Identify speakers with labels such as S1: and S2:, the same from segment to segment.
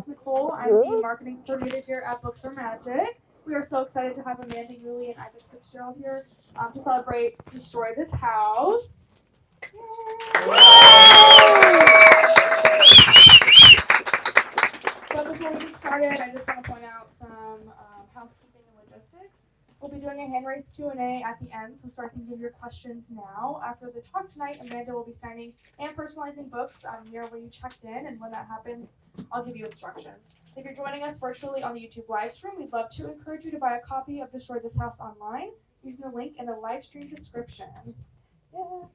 S1: host, Nicole. I'm the marketing coordinator here at Books Are Magic. We are so excited to have Amanda, Uhle, and Isaac Fitzgerald here to celebrate Destroy This House. So before we get started, I just want to point out some housekeeping and logistics. We'll be doing a hand-raised Q&A at the end, so start thinking of your questions now. After the talk tonight, Amanda will be signing and personalizing books near where you checked in, and when that happens, I'll give you instructions. If you're joining us virtually on the YouTube live stream, we'd love to encourage you to buy a copy of Destroy This House online using the link in the live stream description. Yeah.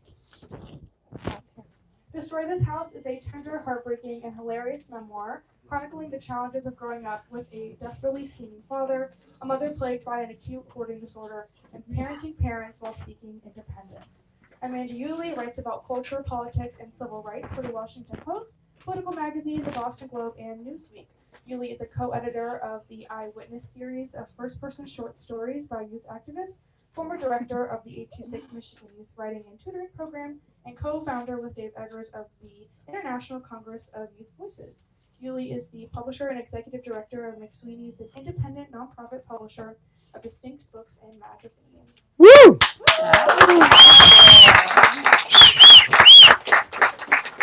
S1: Destroy This House is a tender, heartbreaking, and hilarious memoir chronicling the challenges of growing up with a desperately scheming father, a mother plagued by an acute hoarding disorder, and parenting parents while seeking independence. Amanda Uhle writes about culture, politics, and civil rights for the Washington Post, political magazine, the Boston Globe, and Newsweek. Uhle is a co-editor of the Eyewitness series of first-person short stories by youth activists, former director of the 826 Michigan Youth Writing and Tutoring Program, and co-founder with Dave Eggers of the International Congress of Youth Voices. Uhle is the publisher and executive director of McSweeney's, an independent nonprofit publisher of distinct books and magazines.
S2: Woo!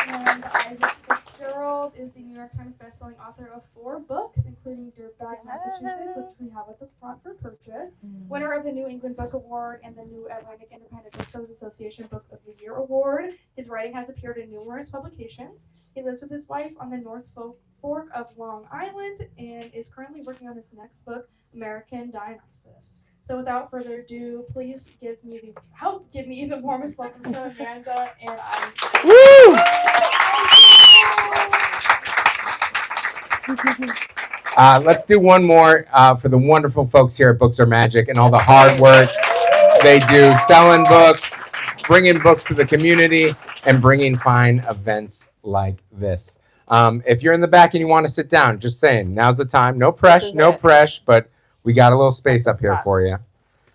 S1: And Isaac Fitzgerald is the New York Times bestselling author of 4 books, including Dirtbag, Massachusetts, which we have at the front for purchase, winner of the New England Book Award and the New Atlantic Independent Booksellers Association Book of the Year Award. His writing has appeared in numerous publications. He lives with his wife on the North Fork of Long Island and is currently working on his next book, American Dionysus. So without further ado, please give me the warmest welcome to Amanda and Isaac.
S2: Woo! Let's do one more for the wonderful folks here at Books Are Magic and all the hard work they do selling books, bringing books to the community, and bringing fine events like this. If you're in the back and you want to sit down, just saying, now's the time. No press, but we got a little space up here for you.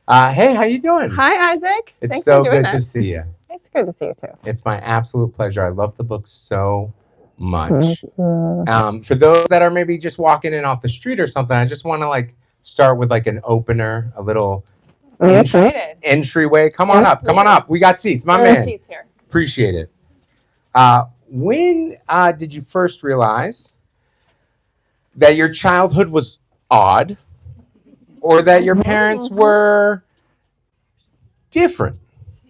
S2: Hey, how you doing?
S3: Hi, Isaac.
S2: It's
S3: Thanks
S2: so
S3: for doing
S2: good to see you.
S3: It's good to see you too.
S2: It's my absolute pleasure. I love the book so much. For those that are maybe just walking in off the street or something, I just want to start with an opener, a little entryway. Come on up. We got seats, my man.
S3: Seats here.
S2: Appreciate it. When did you first realize that your childhood was odd, or that your parents were different?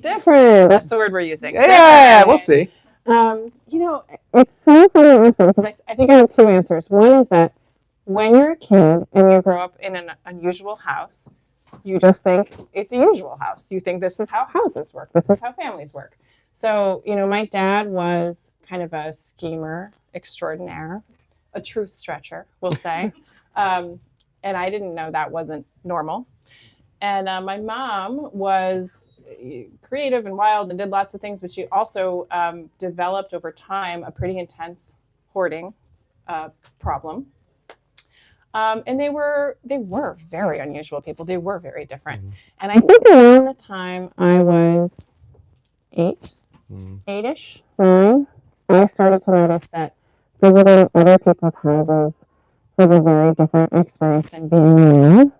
S3: Different. That's the word we're using.
S2: Yeah, we'll see.
S3: It's so funny because I think I have 2 answers. One is that when you're a kid and you grow up in an unusual house, you just think it's a usual house. You think this is how houses work. This is how families work. So, my dad was kind of a schemer extraordinaire, a truth stretcher, we'll say. And I didn't know that wasn't normal. And my mom was creative and wild and did lots of things, but she also developed over time a pretty intense hoarding problem. And they were very unusual people. They were very different. And I think around the time I was 8-ish, 9, I started to notice that visiting other people's houses was a very different experience than being alone.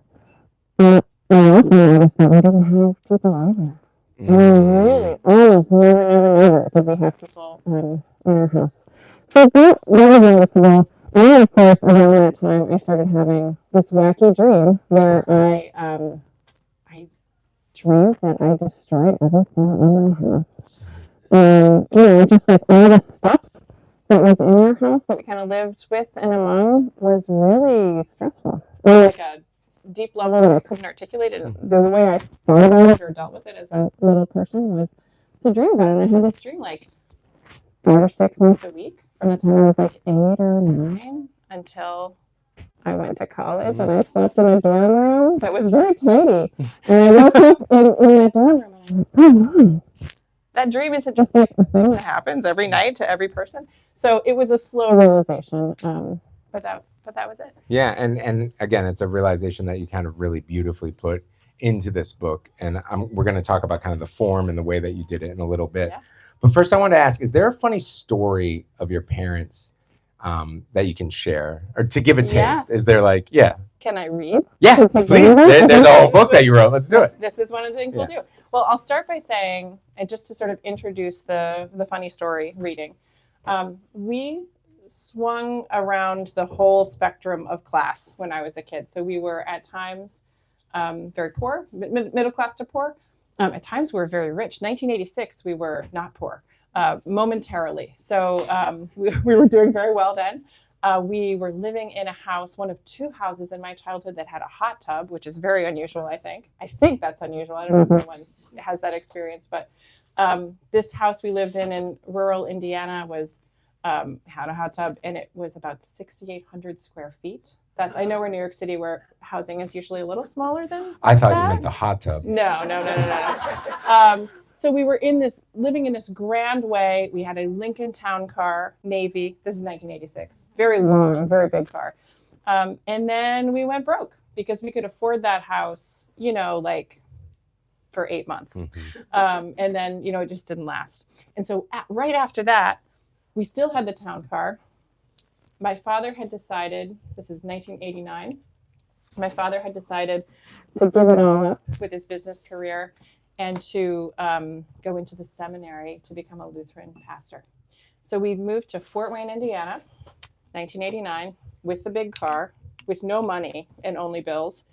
S3: But I also noticed that we didn't have people over. Really, almost never did we have people in our house. So that was noticeable. And then, of course, around that time, I started having this wacky dream where I dreamed that I destroyed everything in my house. And, just all the stuff that was in our house that we kind of lived with and among was really stressful. On a deep level that I couldn't articulate it. The way I thought about it or dealt with it as a little person was to dream about it. And I had this dream 5 or 6 months a week from the time I was 8 or 9 until I went to college, and I slept in a dorm room that was very tiny. And I woke up in that dorm room and I went, oh, Mom, that dream isn't just a thing that happens every night to every person. So it was a slow realization, but that was it.
S2: Yeah, and again, it's a realization that you kind of really beautifully put into this book. And we're going to talk about kind of the form and the way that you did it in a little bit. Yeah. But first, I wanted to ask, is there a funny story of your parents that you can share or to give a
S3: Yeah.
S2: taste? Is there like, yeah.
S3: Can I read?
S2: Yeah,
S3: Can I
S2: please.
S3: read?
S2: There's a whole book that you wrote. Let's do it.
S3: This is one of the things
S2: Yeah.
S3: we'll do. Well, I'll start by saying, and just to sort of introduce the funny story reading, we swung around the whole spectrum of class when I was a kid. So we were at times very poor, middle class to poor. At times we were very rich. 1986, we were not poor momentarily. So we were doing very well then. We were living in a house, one of two houses in my childhood that had a hot tub, which is very unusual, I think. I think that's unusual. I don't know if anyone has that experience, but this house we lived in rural Indiana had a hot tub, and it was about 6,800 square feet. I know we're in New York City where housing is usually a little smaller than
S2: I thought
S3: that.
S2: you meant the hot tub.
S3: No. So we were living in this grand way. We had a Lincoln Town Car, Navy. This is 1986. Very long, very big car. And then we went broke because we could afford that house, like for 8 months. And then, it just didn't last. And so right after that, we still had the town car. My father had decided, this is 1989, my father had decided to give it all up with his business career and to go into the seminary to become a Lutheran pastor. So we moved to Fort Wayne, Indiana, 1989, with the big car, with no money and only bills.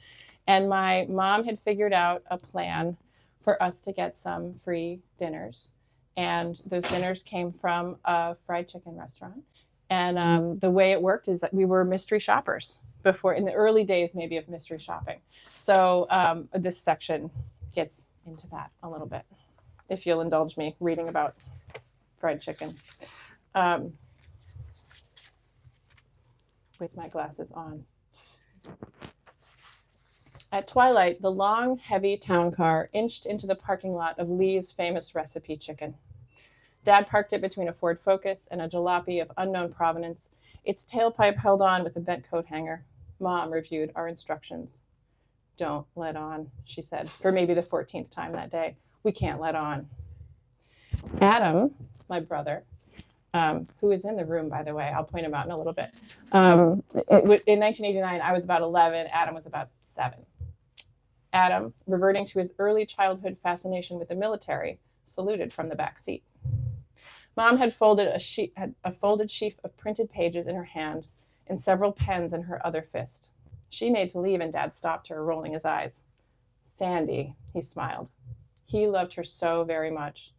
S3: And my mom had figured out a plan for us to get some free dinners. And those dinners came from a fried chicken restaurant. And the way it worked is that we were mystery shoppers before, in the early days maybe of mystery shopping. So this section gets into that a little bit, if you'll indulge me reading about fried chicken with my glasses on. At twilight, the long, heavy town car inched into the parking lot of Lee's famous recipe chicken. Dad parked it between a Ford Focus and a jalopy of unknown provenance, its tailpipe held on with a bent coat hanger. Mom reviewed our instructions. Don't let on, she said, for maybe the 14th time that day. We can't let on. Adam, my brother, who is in the room, by the way, I'll point him out in a little bit. In 1989, I was about 11, Adam was about 7. Adam, reverting to his early childhood fascination with the military, saluted from the back seat. Mom had a folded sheaf of printed pages in her hand and several pens in her other fist. She made to leave, and Dad stopped her, rolling his eyes. Sandy, he smiled. He loved her so very much.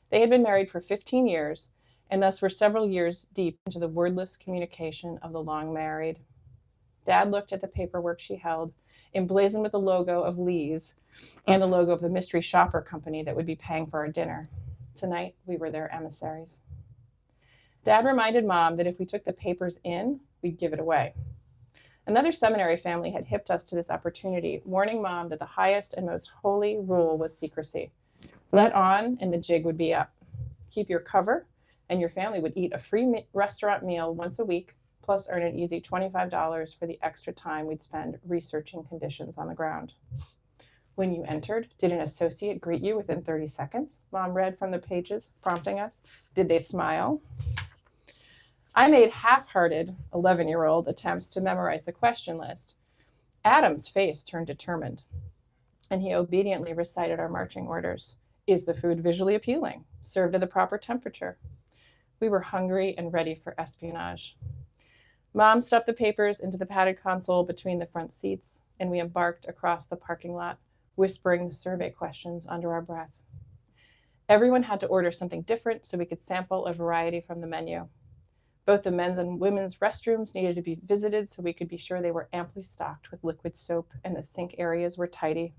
S3: They had been married for 15 years, and thus were several years deep into the wordless communication of the long married. Dad looked at the paperwork she held, emblazoned with the logo of Lee's and the logo of the mystery shopper company that would be paying for our dinner. Tonight, we were their emissaries. Dad reminded Mom that if we took the papers in, we'd give it away. Another seminary family had hipped us to this opportunity, warning Mom that the highest and most holy rule was secrecy. Let on, and the jig would be up. Keep your cover, and your family would eat a free restaurant meal once a week, plus earn an easy $25 for the extra time we'd spend researching conditions on the ground. When you entered, did an associate greet you within 30 seconds? Mom read from the pages, prompting us. Did they smile? I made half-hearted 11-year-old attempts to memorize the question list. Adam's face turned determined, and he obediently recited our marching orders. Is the food visually appealing? Served at the proper temperature? We were hungry and ready for espionage. Mom stuffed the papers into the padded console between the front seats, and we embarked across the parking lot, whispering the survey questions under our breath. Everyone had to order something different so we could sample a variety from the menu. Both the men's and women's restrooms needed to be visited so we could be sure they were amply stocked with liquid soap and the sink areas were tidy.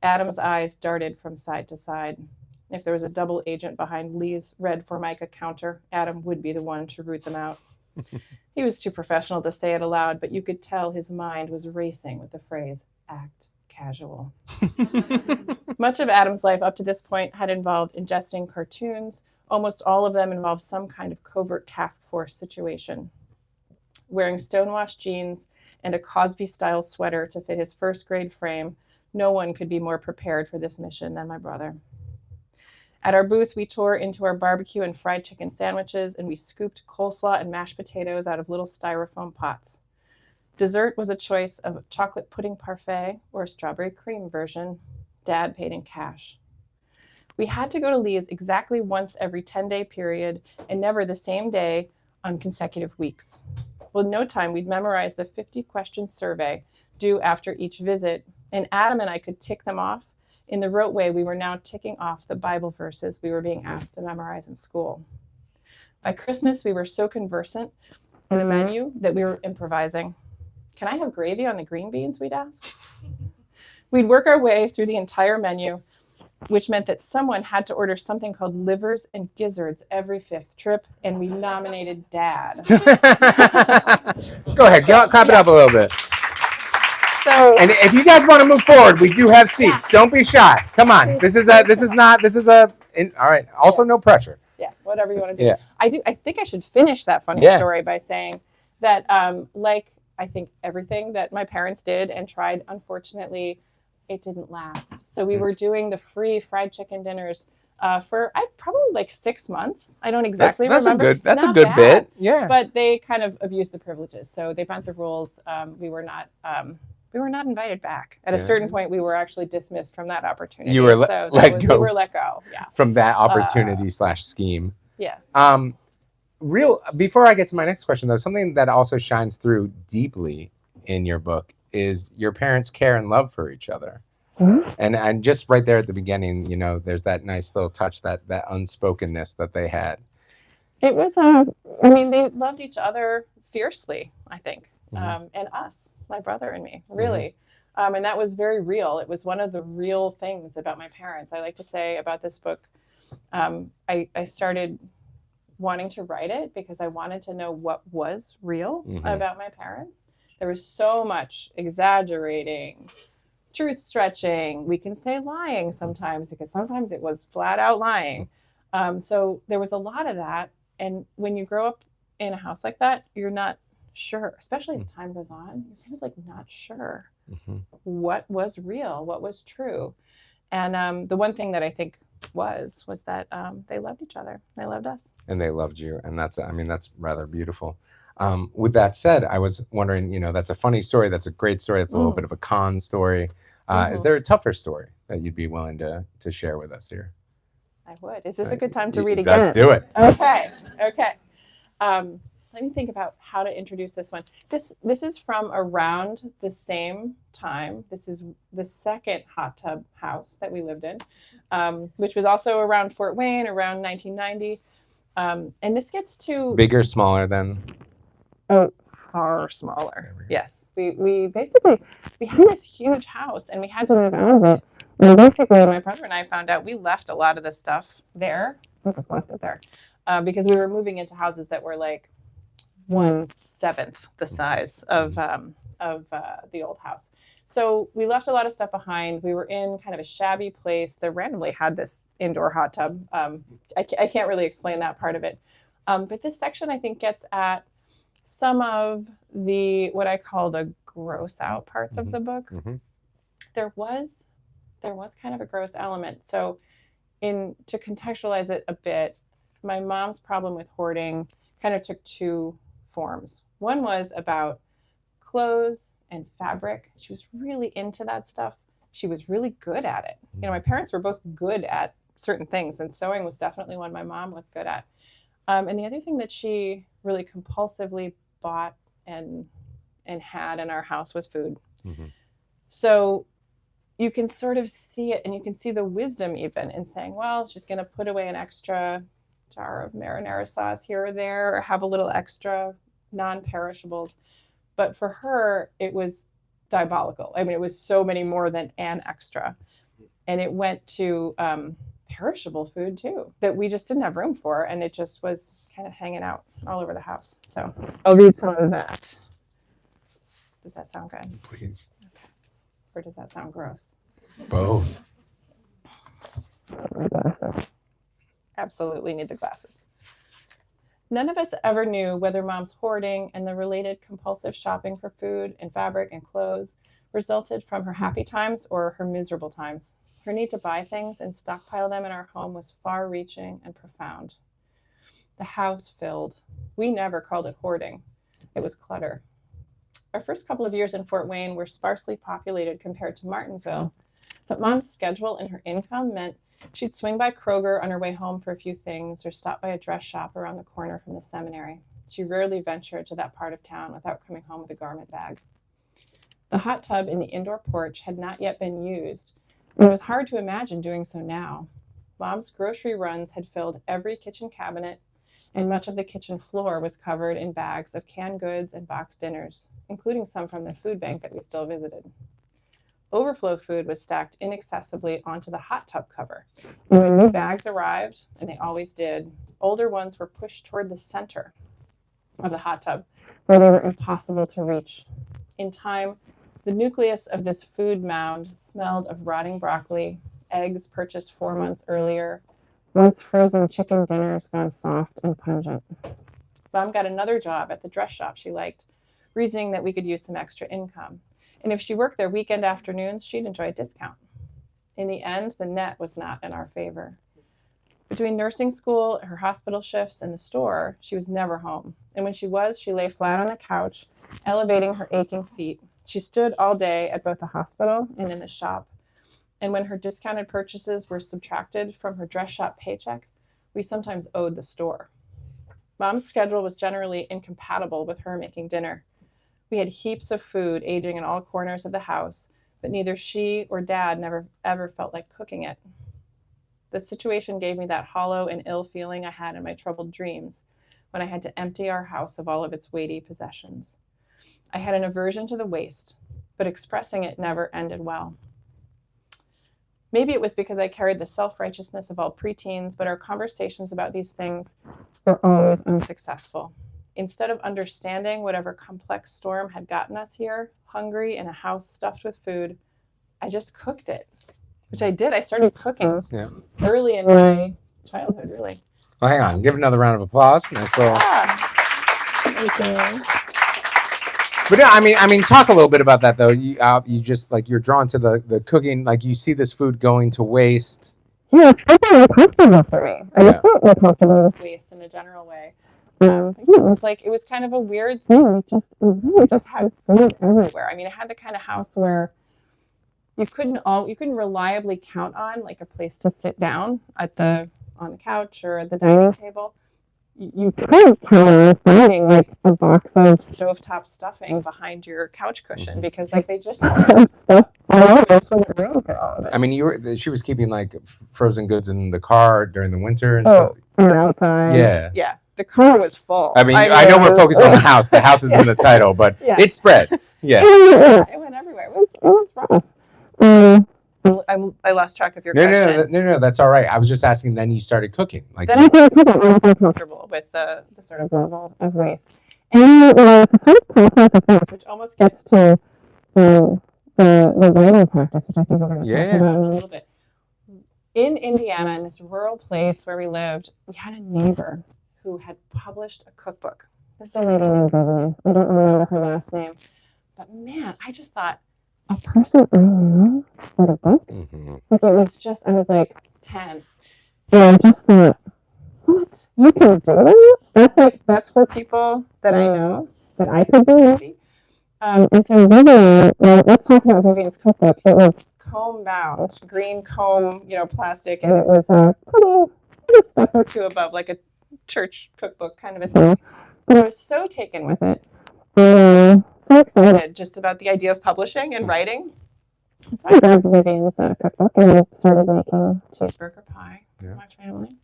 S3: Adam's eyes darted from side to side. If there was a double agent behind Lee's red Formica counter, Adam would be the one to root them out. He was too professional to say it aloud, but you could tell his mind was racing with the phrase, act casual. Much of Adam's life up to this point had involved ingesting cartoons. Almost all of them involved some kind of covert task force situation. Wearing stonewashed jeans and a Cosby-style sweater to fit his first grade frame, no one could be more prepared for this mission than my brother. At our booth, we tore into our barbecue and fried chicken sandwiches, and we scooped coleslaw and mashed potatoes out of little styrofoam pots. Dessert was a choice of chocolate pudding parfait or a strawberry cream version. Dad paid in cash. We had to go to Lee's exactly once every 10-day period and never the same day on consecutive weeks. Well, in no time, we'd memorize the 50-question survey due after each visit, and Adam and I could tick them off in the rote way we were now ticking off the Bible verses we were being asked to memorize in school. By Christmas, we were so conversant in the menu that we were improvising. Can I have gravy on the green beans, we'd ask. We'd work our way through the entire menu, which meant that someone had to order something called livers and gizzards every 5th trip, and we nominated Dad.
S2: Go ahead, clap it up a little bit.
S3: So,
S2: and if you guys want to move forward, we do have seats. Yeah. Don't be shy. Come on. All right. Also, no pressure.
S3: Yeah, whatever you want to do.
S2: Yeah.
S3: I think I should finish that funny story by saying that, like I think everything that my parents did and tried, unfortunately, it didn't last. So we were doing the free fried chicken dinners for probably like 6 months. I don't exactly remember.
S2: That's a good bit. Yeah.
S3: But they kind of abused the privileges. So they bent the rules. We were not invited back. At a certain point, we were actually dismissed from that opportunity.
S2: You were
S3: We were let go. Yeah.
S2: From that opportunity / scheme.
S3: Yes.
S2: Before I get to my next question, though, something that also shines through deeply in your book is your parents' care and love for each other. Mm-hmm. And just right there at the beginning, there's that nice little touch, that unspokenness that they had.
S3: It was, they loved each other fiercely, I think, and us, my brother and me, really. Mm-hmm. And that was very real. It was one of the real things about my parents. I like to say about this book, I started wanting to write it because I wanted to know what was real about my parents. There was so much exaggerating, truth stretching. We can say lying sometimes because sometimes it was flat out lying. So there was a lot of that. And when you grow up in a house like that, you're not sure, especially as time goes on, you're kind of like not sure what was real, what was true. And the one thing that I think was that they loved each other. They loved us.
S2: And they loved you. And that's rather beautiful. With that said, I was wondering, that's a funny story. That's a great story. That's a little bit of a con story. Is there a tougher story that you'd be willing to share with us here?
S3: I would. Is this a good time to read again?
S2: Let's do it.
S3: Okay. Let me think about how to introduce this one. This is from around the same time. This is the second hot tub house that we lived in, which was also around Fort Wayne, around 1990. And this gets to...
S2: Bigger, smaller than...
S3: Oh, far smaller. Yes. We basically, we had this huge house and we had to move out of it. And basically, my brother and I found out we left a lot of the stuff there. We just left it there because we were moving into houses that were like 1/7 the size of the old house. So we left a lot of stuff behind. We were in kind of a shabby place that randomly had this indoor hot tub. I can't really explain that part of it. But this section, I think, gets at some of the, what I call the gross out parts of the book. There was kind of a gross element. So to contextualize it a bit, my mom's problem with hoarding kind of took two forms. One was about clothes and fabric. She was really into that stuff. She was really good at it. My parents were both good at certain things, and sewing was definitely one my mom was good at. And the other thing that she really compulsively bought and had in our house was food. So you can sort of see it, and you can see the wisdom even in saying, well, she's going to put away an extra jar of marinara sauce here or there, or have a little extra non-perishables. But for her, it was diabolical. I mean, it was so many more than an extra. And it went to perishable food too, that we just didn't have room for. And it just was kind of hanging out all over the house. So I'll read some of that. Does that sound good?
S2: Please.
S3: Okay. Or does that sound gross?
S2: Both.
S3: My glasses. Absolutely need the glasses. None of us ever knew whether Mom's hoarding and the related compulsive shopping for food and fabric and clothes resulted from her happy times or her miserable times. Her need to buy things and stockpile them in our home was far-reaching and profound. The house filled. We never called it hoarding. It was clutter. Our first couple of years in Fort Wayne were sparsely populated compared to Martinsville, but Mom's schedule and her income meant she'd swing by Kroger on her way home for a few things or stop by a dress shop around the corner from the seminary. She rarely ventured to that part of town without coming home with a garment bag. The hot tub in the indoor porch had not yet been used, and it was hard to imagine doing so now. Mom's grocery runs had filled every kitchen cabinet, and much of the kitchen floor was covered in bags of canned goods and boxed dinners, including some from the food bank that we still visited. Overflow food was stacked inaccessibly onto the hot tub cover. And when new bags arrived, and they always did, older ones were pushed toward the center of the hot tub, where they were impossible to reach. In time, the nucleus of this food mound smelled of rotting broccoli, eggs purchased 4 months earlier, once frozen chicken dinners gone soft and pungent. Mom got another job at the dress shop she liked, reasoning that we could use some extra income. And if she worked there weekend afternoons, she'd enjoy a discount. In the end, the net was not in our favor. Between nursing school, her hospital shifts, and the store, she was never home. And when she was, she lay flat on the couch, elevating her aching feet. She stood all day at both the hospital and in the shop. And when her discounted purchases were subtracted from her dress shop paycheck, we sometimes owed the store. Mom's schedule was generally incompatible with her making dinner. We had heaps of food aging in all corners of the house, but neither she or Dad never ever felt like cooking it. The situation gave me that hollow and ill feeling I had in my troubled dreams when I had to empty our house of all of its weighty possessions. I had an aversion to the waste, but expressing it never ended well. Maybe it was because I carried the self-righteousness of all preteens, but our conversations about these things were always unsuccessful. Instead of understanding whatever complex storm had gotten us here, hungry in a house stuffed with food, I just cooked it, which I did. I started cooking early in my childhood, really.
S2: Well, hang on. Give another round of applause. Nice little.
S3: Thank you.
S2: But yeah, I mean, talk a little bit about that though. You just like you're drawn to the cooking. Like you see this food going to waste.
S3: Yeah, it's something uncomfortable for me. I just felt uncomfortable with waste in a general way. It was kind of a weird thing. We really just had food everywhere. I mean, it had the kind of house where you couldn't reliably count on like a place to sit down on the couch or at the dining table. You couldn't count on finding like a box of stovetop stuffing behind your couch cushion because like they just had stuff all over. There wasn't room for all of it.
S2: I mean, she was keeping like frozen goods in the car during the winter and stuff.
S3: And outside.
S2: Yeah.
S3: Yeah. The car was full.
S2: I mean, I know we're focused on the house. The house is in the title, but it spread. Yeah.
S3: It went everywhere. It was rough. I lost track of your question.
S2: No, that's all right. I was just asking. Then you started cooking. Like
S3: then I started cooking. I was uncomfortable with the sort of level of waste, and it's a sort of process of things, which almost gets to the writing practice, which I think we're going to talk about in a little bit. In Indiana, in this rural place where we lived, we had a neighbor who had published a cookbook. This is a lady named Vivian. I don't remember her last name, but man, I just thought. A person I know wrote a book? Mm-hmm. Like it was just, I was like 10. And I just thought, what? You can do that? That's for people that I know, that I could do maybe. And so Vivian, let's talk about Vivian's cookbook. It was comb bound, green comb, plastic, and it was a step or two above, like a church cookbook kind of a thing. But I was so taken with it. So excited just about the idea of publishing and writing. So I grabbed Vivian's cookbook and started making cheeseburger pie for my family.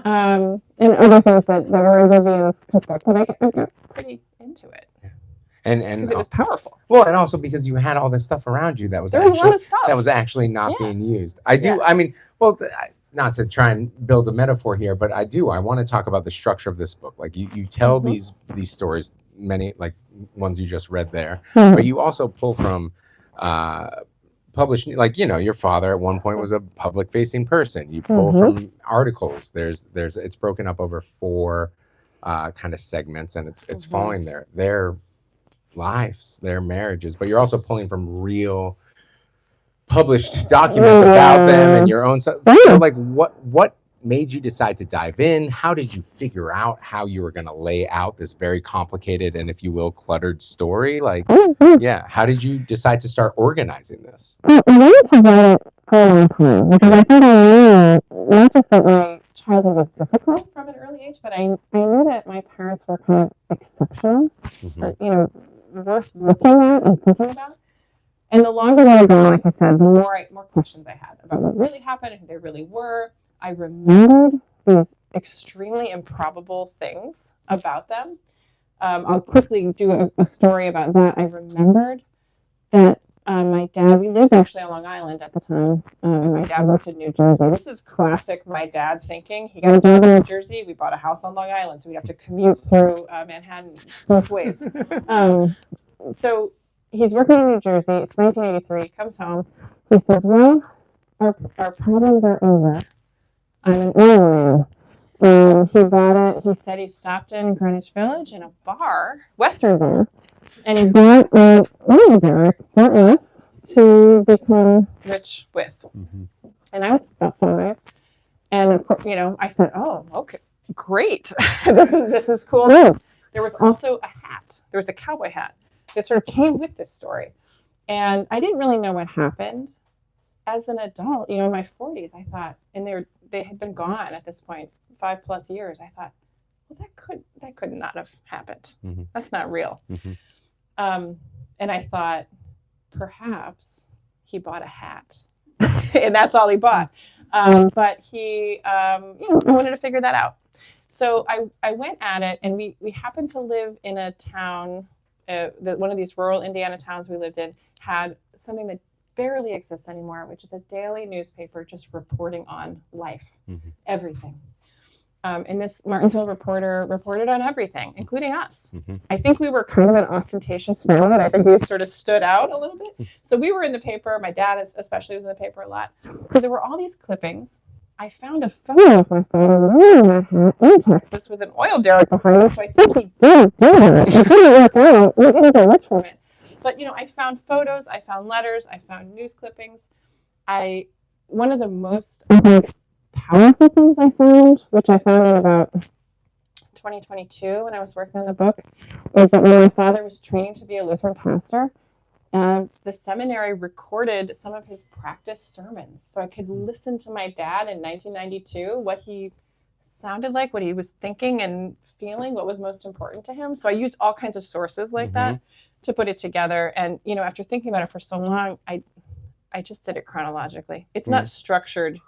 S3: And other things that were in Vivian's cookbook, but I got pretty into it. Yeah. And because it was powerful.
S2: Well, and also because you had all this stuff around you that was actually not being used. I mean, not to try and build a metaphor here, but I want to talk about the structure of this book. Like you tell these stories, many like ones you just read there, but you also pull from published, like your father at one point was a public facing person. You pull from articles. It's broken up over 4 kind of segments, and it's following their lives, their marriages, but you're also pulling from real published documents about them and your own stuff. So like what made you decide to dive in? How did you figure out how you were going to lay out this very complicated and, if you will, cluttered story? Like, yeah, how did you decide to start organizing this?
S3: I wanted to write it for a long time because I think I knew not just that my childhood was difficult from an early age, but I knew that my parents were kind of exceptional, worth looking at and thinking about. And the longer that I go, like I said, the more questions I had about what really happened and who they really were. I remembered these extremely improbable things about them. I'll quickly do a story about that. I remembered that my dad, we lived actually on Long Island at the time, and my dad worked in New Jersey. This is classic my dad thinking. He got a job in New Jersey. We bought a house on Long Island, so we'd have to commute through Manhattan both ways. So he's working in New Jersey. It's 1983. He comes home. He says, well, our problems are over. I'm an oil man. He bought it. He said he stopped in Greenwich Village in a bar, Western bar, and he bought an oil barrack for us to become rich with. And I was about 5. And of course, I said, oh, okay, great. this is cool. There was also a hat. There was a cowboy hat that sort of came with this story. And I didn't really know what happened. As an adult, in my 40s, I thought, and they had been gone at this point 5+ years. I thought, well, that could not have happened. That's not real. And I thought, perhaps he bought a hat, and that's all he bought. But he, I wanted to figure that out. So I went at it, and we happened to live in a town. One of these rural Indiana towns we lived in had something that barely exists anymore, which is a daily newspaper just reporting on life, everything. And this Martinsville reporter reported on everything, including us. I think we were kind of an ostentatious family. I think we sort of stood out a little bit. So we were in the paper. My dad especially was in the paper a lot. So there were all these clippings. I found a photo of my father wearing that hat in Texas with an oil derrick behind him. So I think he did do it. It didn't work out. We didn't get rich from it. But, I found photos, I found letters, I found news clippings. One of the most powerful things I found, which I found in about 2022 when I was working on the book, is that when my father was training to be a Lutheran pastor, the seminary recorded some of his practice sermons. So I could listen to my dad in 1992, what he sounded like, what he was thinking and feeling, what was most important to him. So I used all kinds of sources like that to put it together. And, after thinking about it for so long, I just did it chronologically. It's not structured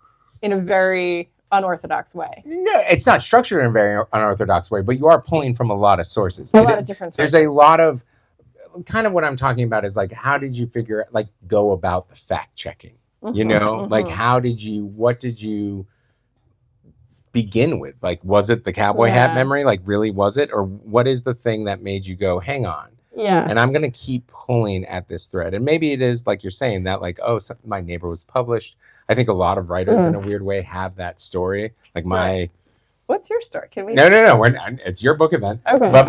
S3: in a very unorthodox way.
S2: No, it's not structured in a very unorthodox way, but you are pulling from a lot of sources.
S3: A lot of different sources.
S2: There's a lot of, kind of what I'm talking about is like, how did you go about the fact checking? Like what did you begin with? Like, was it the cowboy hat memory? Like, really, was it? Or what is the thing that made you go, hang on?
S3: Yeah.
S2: And I'm going to keep pulling at this thread. And maybe it is like you're saying that, like, oh, my neighbor was published. I think a lot of writers in a weird way have that story. Like
S3: What's your story? Can we?
S2: No. It's your book event.
S3: Okay.
S2: But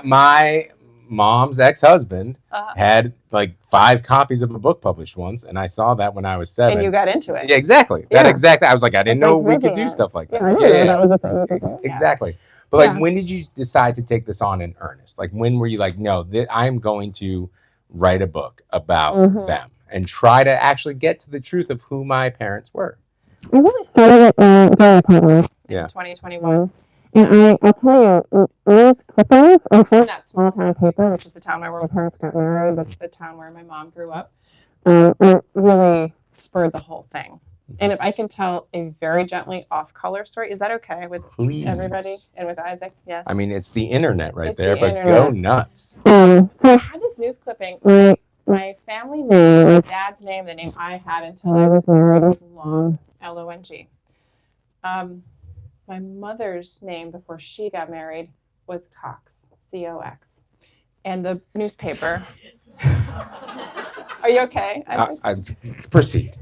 S2: my mom's ex-husband had like 5 copies of a book published once, and I saw that when I was 7.
S3: And you got into it.
S2: Yeah, exactly. Yeah. I was like, I didn't know we could do stuff like that.
S3: Yeah, that was a thing.
S2: Exactly. But when did you decide to take this on in earnest? Like, when were you like, no, I'm going to write a book about them and try to actually get to the truth of who my parents were?
S3: I really started it very partly in 2021. And I'll tell you, news clippings are from that small town paper, which is the town where my parents got married, but the town where my mom grew up, really spurred the whole thing. And if I can tell a very gently off-color story, is that okay with everybody and with Isaac? Yes.
S2: I mean, it's the internet but go nuts.
S3: So I had this news clipping. My family name, my dad's name, the name I had until I was married, was Long, Long. My mother's name before she got married was Cox, Cox. And the newspaper. Are you okay?
S2: Proceed.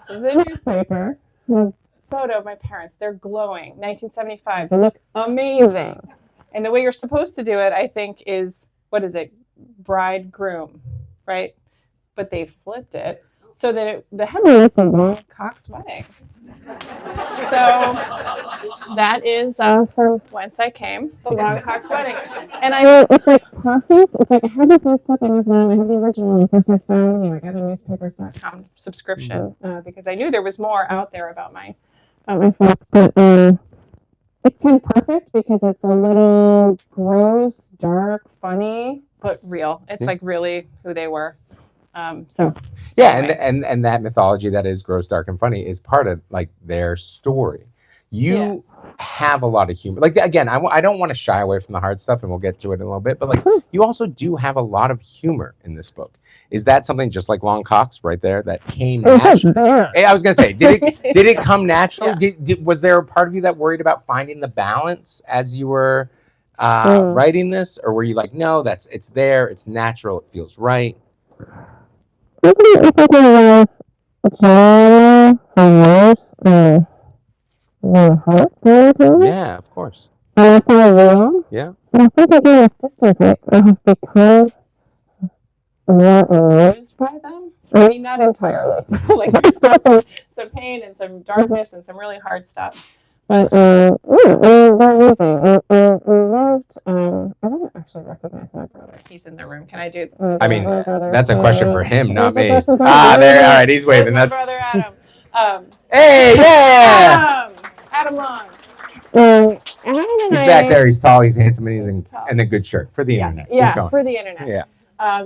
S3: The newspaper, the photo of my parents, they're glowing. 1975, they look amazing. And the way you're supposed to do it, I think, is, what is it? Bride, groom, right? but they flipped it so that the headline is the Long Cox Wedding. So that is from whence I came, the Long Cox Wedding. And it's like perfect. It's like I have this nice clipping of them. I have the original. Of course, I found I got a newspapers.com subscription because I knew there was more out there about my folks. But it's kind of perfect because it's a little gross, dark, funny, but real. It's like really who they were. So
S2: yeah,
S3: anyway.
S2: and that mythology that is gross, dark, and funny is part of like their story. You have a lot of humor. Like again, I don't want to shy away from the hard stuff, and we'll get to it in a little bit. But like you also do have a lot of humor in this book. Is that something just like Long Cox right there that came naturally? I was gonna say, did it come naturally? Was there a part of you that worried about finding the balance as you were writing this, or were you like, no, it's there, it's natural, it feels right?
S3: I think it was
S2: Yeah, of course.
S3: And that's all real.
S2: Yeah.
S3: And I think again with distance, I have become more amused by them. I mean, not entirely. Like there's still some pain and some darkness and some really hard stuff. But they're amazing. We loved. I don't actually recognize my brother. He's in the room. Can I do?
S2: I mean, that's a question for him, not me.
S3: There.
S2: All right, he's waving.
S3: That's
S2: That's
S3: my brother Adam.
S2: Hey, yeah.
S3: Adam Long. Adam and
S2: He's back there. He's tall. He's handsome, and and a good shirt for the internet.
S3: Yeah, for the internet.
S2: Yeah.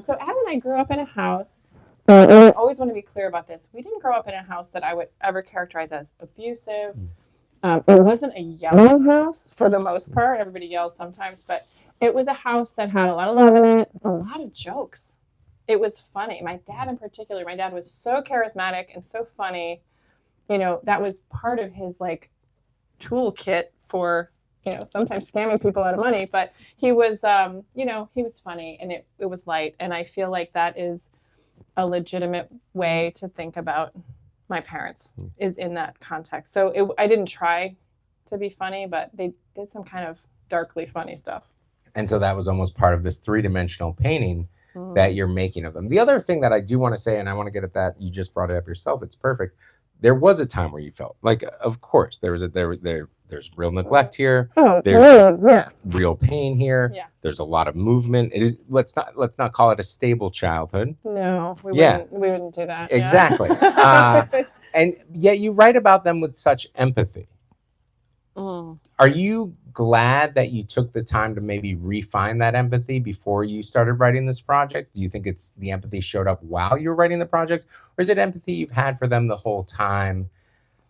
S3: So Adam and I grew up in a house. And I always want to be clear about this. We didn't grow up in a house that I would ever characterize as abusive. It wasn't a yelling house for the most part. Everybody yells sometimes, but it was a house that had a lot of love in it, a lot of jokes. It was funny. My dad in particular, my dad was so charismatic and so funny. You know, that was part of his like toolkit for, you know, sometimes scamming people out of money, but he was, you know, he was funny and it was light. And I feel like that is a legitimate way to think about my parents is in that context. So I didn't try to be funny, but they did some kind of darkly funny stuff.
S2: And so that was almost part of this three-dimensional painting that you're making of them. The other thing that I do want to say, and I want to get at that, you just brought it up yourself, it's perfect. There was a time where you felt like, of course, there's real neglect here. There's real pain here.
S3: Yeah.
S2: There's a lot of movement. It is let's not call it a stable childhood.
S3: No, we wouldn't do that.
S2: Exactly. And yet you write about them with such empathy. Are you glad that you took the time to maybe refine that empathy before you started writing this project? Do you think it's the empathy showed up while you were writing the project, or is it empathy you've had for them the whole time?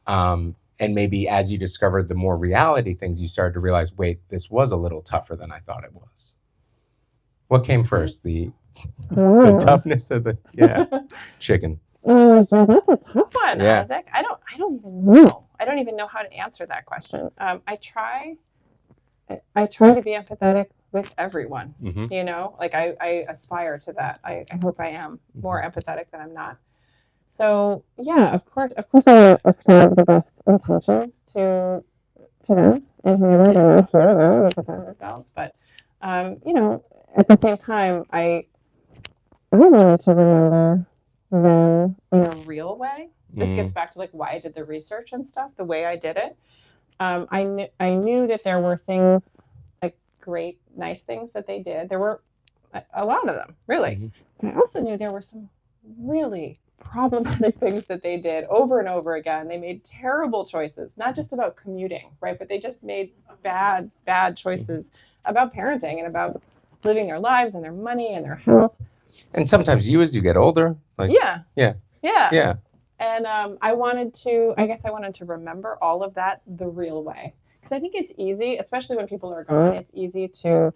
S2: And maybe as you discovered the more reality things, you started to realize, wait, this was a little tougher than I thought it was. What came first, the toughness of the chicken?
S3: Yeah, that's a tough one,
S2: Yeah.
S3: Isaac. I don't even know. I don't even know how to answer that question. I try to be empathetic with everyone. You know, like I aspire to that. I hope I am more empathetic than I'm not. So yeah, of course, I ascribe the best intentions to them and whoever they're here to defend themselves. But you know, at the same time, I wanted to remember them in a real way. This gets back to like why I did the research and stuff, the way I did it. I knew that there were things, like great, nice things that they did. There were a lot of them, really. But I also knew there were some really problematic things that they did over and over again. They made terrible choices, not just about commuting, right? But they just made bad choices about parenting and about living their lives and their money and their health.
S2: And sometimes as you get older, like
S3: yeah. And I wanted to remember all of that the real way. Because I think it's easy, especially when people are gone, it's easy to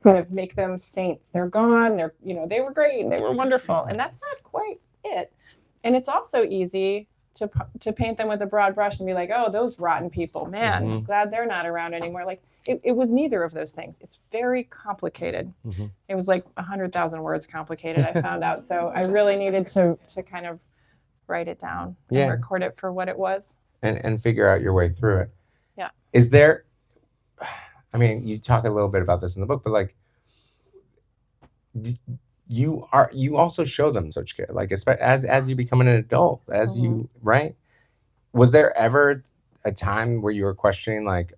S3: kind of make them saints. They're gone, they were great, they were wonderful. And that's not quite it. And it's also easy to paint them with a broad brush and be like, oh, those rotten people, man, I'm glad they're not around anymore. Like it was neither of those things. It's very complicated. It was like 100,000 words complicated, I found out. So I really needed to kind of write it down and record it for what it was.
S2: And figure out your way through it.
S3: Yeah.
S2: Is there, I mean, you talk a little bit about this in the book, but like, do you also show them such care, like as you become an adult, as you right. Was there ever a time where you were questioning, like,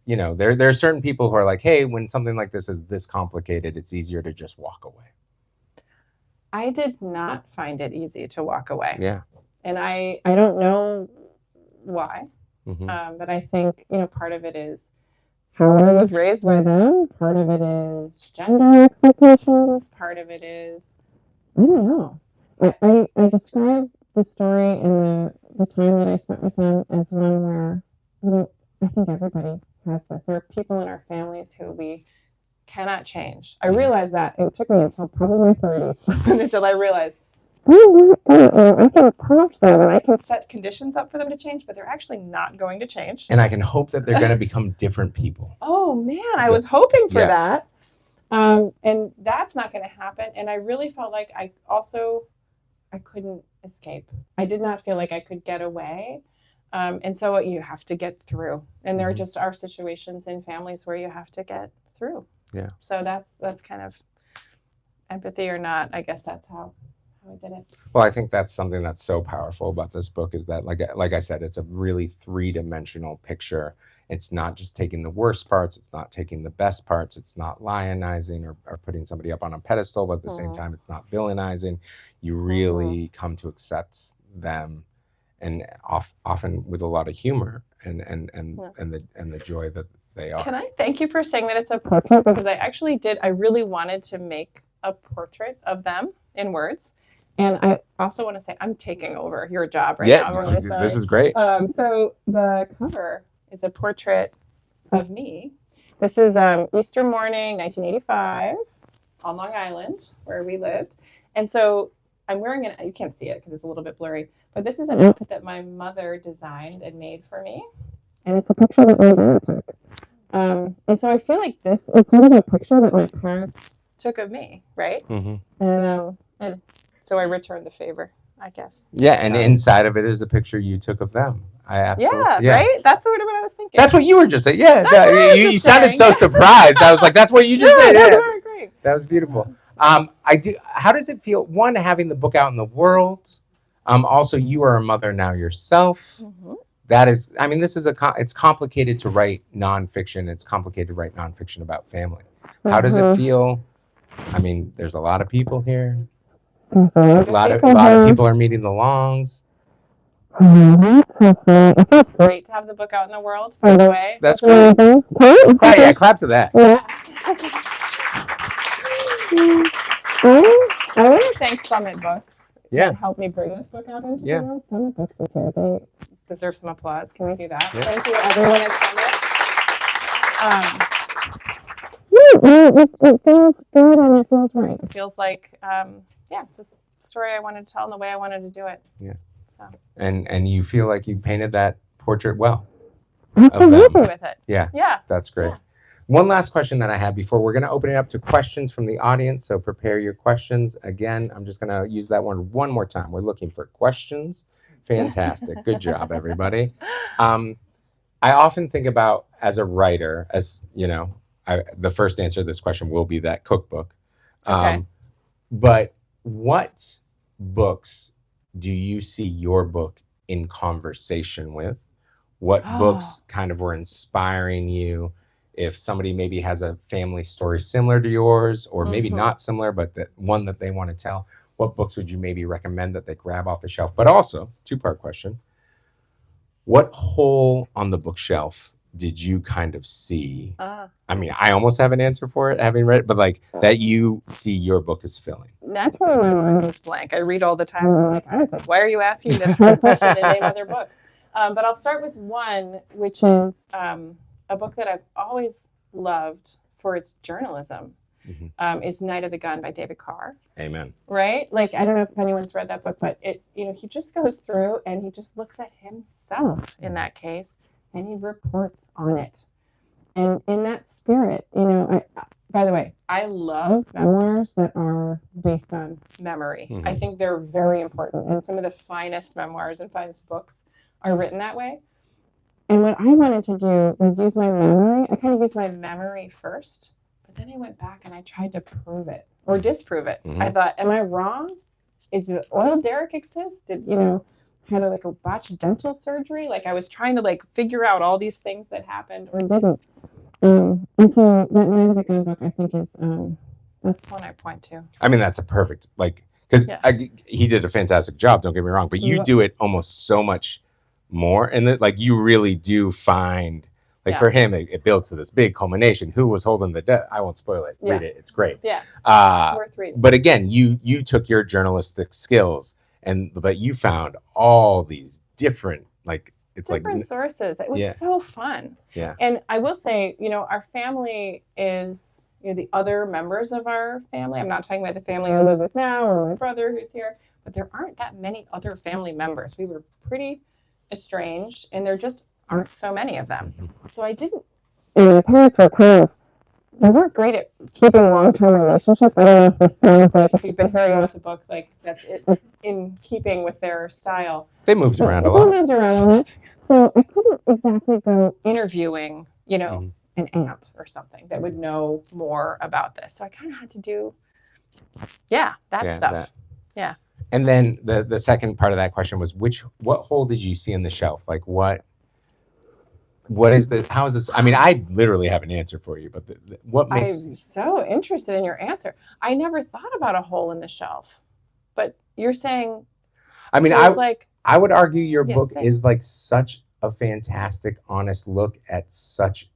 S2: there are certain people who are like, hey, when something like this is this complicated, it's easier to just walk away.
S3: I did not find it easy to walk away.
S2: Yeah.
S3: And I don't know why,
S2: Mm-hmm.
S3: but I think, part of it is how I was raised by them. Part of it is gender expectations. Part of it is, I don't know. I describe the story and the time that I spent with them as one where, I think everybody has this. There are people in our families who we cannot change. I realized that. It took me until probably my 30s until I realized, I can prompt them and I can set conditions up for them to change, but they're actually not going to change.
S2: And I can hope that they're going to become different people.
S3: Oh man, I was hoping for that. And that's not going to happen. And I really felt like I couldn't escape. I did not feel like I could get away. And so you have to get through. And there just are situations in families where you have to get through.
S2: Yeah.
S3: So that's kind of empathy or not. I guess that's how I did it.
S2: Well, I think that's something that's so powerful about this book is that, like I said, it's a really three-dimensional picture. It's not just taking the worst parts. It's not taking the best parts. It's not lionizing or putting somebody up on a pedestal, but at the same time, it's not villainizing. You really come to accept them, and often with a lot of humor and the joy that they are.
S3: Can I thank you for saying that it's a portrait? Because I really wanted to make a portrait of them in words. And I also want to say I'm taking over your job right now.
S2: Yeah, this is great.
S3: So the cover is a portrait of me. This is Easter morning, 1985, on Long Island, where we lived. And so I'm wearing you can't see it because it's a little bit blurry, but this is an outfit that my mother designed and made for me. And it's a picture that my dad took. And so I feel like this is sort of a picture that my parents took of me, right? And so I returned the favor, I guess.
S2: Yeah, and inside of it is a picture you took of them. I absolutely.
S3: Yeah, right? That's sort of what I was thinking.
S2: That's what you were just saying. Yeah, you sounded so surprised. I was like, that's what you just said.
S3: Yeah, great.
S2: That was beautiful. I do. How does it feel? One, having the book out in the world. Also, you are a mother now yourself. That is, I mean, it's complicated to write nonfiction. It's complicated to write nonfiction about family. How does it feel? I mean, there's a lot of people here. A lot of people are meeting the Longs.
S3: It feels great to have the book out in the world. By the way,
S2: that's great. Yeah, clap to that.
S3: I want to thank Summit Books.
S2: Yeah,
S3: that helped me bring this book out into the world. Summit Books is here. They deserve some applause. Can we do that? Yeah. Thank you, everyone at Summit. It feels good and it feels right. It feels like, it's a story I wanted to tell and the way I wanted to do it.
S2: Yeah.
S3: So.
S2: And you feel like you painted that portrait well.
S3: I'm happy with it.
S2: Yeah.
S3: Yeah.
S2: That's great.
S3: Yeah.
S2: One last question that I have before we're going to open it up to questions from the audience. So prepare your questions. Again, I'm just going to use that one more time. We're looking for questions. Fantastic. Good job, everybody. I often think about, as a writer, the first answer to this question will be that cookbook. But what books do you see your book in conversation with? What books kind of were inspiring you? If somebody maybe has a family story similar to yours, or maybe not similar, but one that they want to tell, what books would you maybe recommend that they grab off the shelf? But also, two-part question, what hole on the bookshelf did you kind of see? I mean, I almost have an answer for it, having read it, but that you see your book is filling. Naturally,
S3: my mind is blank. I read all the time. And I'm like, why are you asking this question and name other books? But I'll start with one, which is a book that I've always loved for its journalism. Is Night of the Gun by David Carr.
S2: Amen.
S3: Right? Like, I don't know if anyone's read that book, but he just goes through and he just looks at himself in that case and he reports on it. And in that spirit, by the way, I love memoirs that are based on memory. I think they're very important. And some of the finest memoirs and finest books are written that way. And what I wanted to do was use my memory. I kind of used my memory first, but then I went back and I tried to prove it. or disprove it.
S2: Mhm.
S3: I thought, am I wrong? Is the oil derrick exist? Did had a botched dental surgery? Like I was trying to figure out all these things that happened or didn't. And so that Night of the Gun book, I think, is that's one I point to.
S2: I mean, that's a perfect because
S3: Yeah.
S2: he did a fantastic job. Don't get me wrong, but you do it almost so much more, and that you really do find for him it builds to this big culmination. Who was holding the debt? I won't spoil it. Read it; it's great.
S3: Yeah, worth reading.
S2: But again, you took your journalistic skills but you found all these different
S3: different sources. It was so fun.
S2: Yeah.
S3: And I will say, our family is, the other members of our family. I'm not talking about the family I live with now or my brother who's here, but there aren't that many other family members. We were pretty estranged, and there just aren't so many of them. So I didn't. And my parents were they weren't great at keeping long-term relationships. I don't know if this sounds like, if you've been hearing about the books, that's it in keeping with their style.
S2: They moved around a lot.
S3: They moved around a lot. So I couldn't exactly go interviewing, an aunt or something that would know more about this. So I kind of had to do, that stuff. Yeah.
S2: And then the second part of that question was what hole did you see in the shelf? How is this? I mean, I literally have an answer for you, but what makes...
S3: I'm so interested in your answer. I never thought about a hole in the shelf, but you're saying...
S2: I mean, I would argue your book is such a fantastic, honest look at such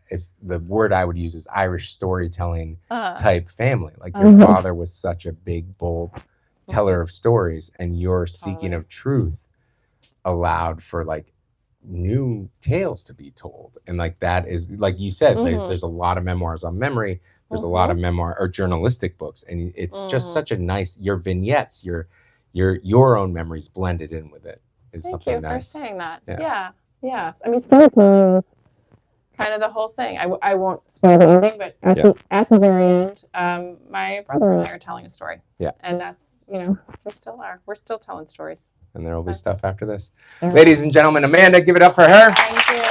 S2: if the word I would use is Irish storytelling type family. Your father was such a big, bold teller of stories, and your seeking of truth allowed for new tales to be told. And that is, like you said, there's a lot of memoirs on memory. There's a lot of memoir or journalistic books, and it's just such a nice, your vignettes, your own memories blended in with it is
S3: Thank
S2: something
S3: you
S2: nice.
S3: for saying that. Yeah. I mean, storytelling is kind of the whole thing. I won't spoil the ending, but at the very end, my brother and I are telling a story.
S2: Yeah.
S3: And that's, we still are. We're still telling stories.
S2: And there will be stuff after this. Ladies and gentlemen, Amanda, give it up for her.
S3: Thank you.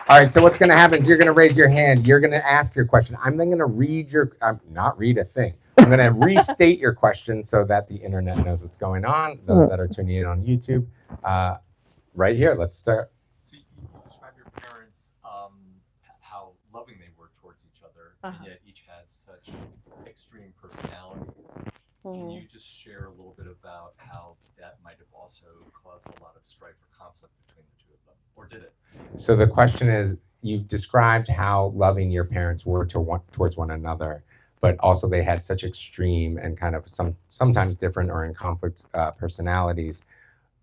S2: All right, so what's going to happen is you're going to raise your hand. You're going to ask your question. I'm then going to read not read a thing. I'm going to restate your question so that the internet knows what's going on. Those that are tuning in on YouTube. Right here, let's start.
S4: So you describe your parents, how loving they were towards each other, and yet each had such extreme personalities. Can you just share a little bit about how that might have also caused a lot of strife or conflict between the two of them, or did it?
S2: So the question is, you've described how loving your parents were towards one another, but also they had such extreme and kind of sometimes different or in conflict personalities.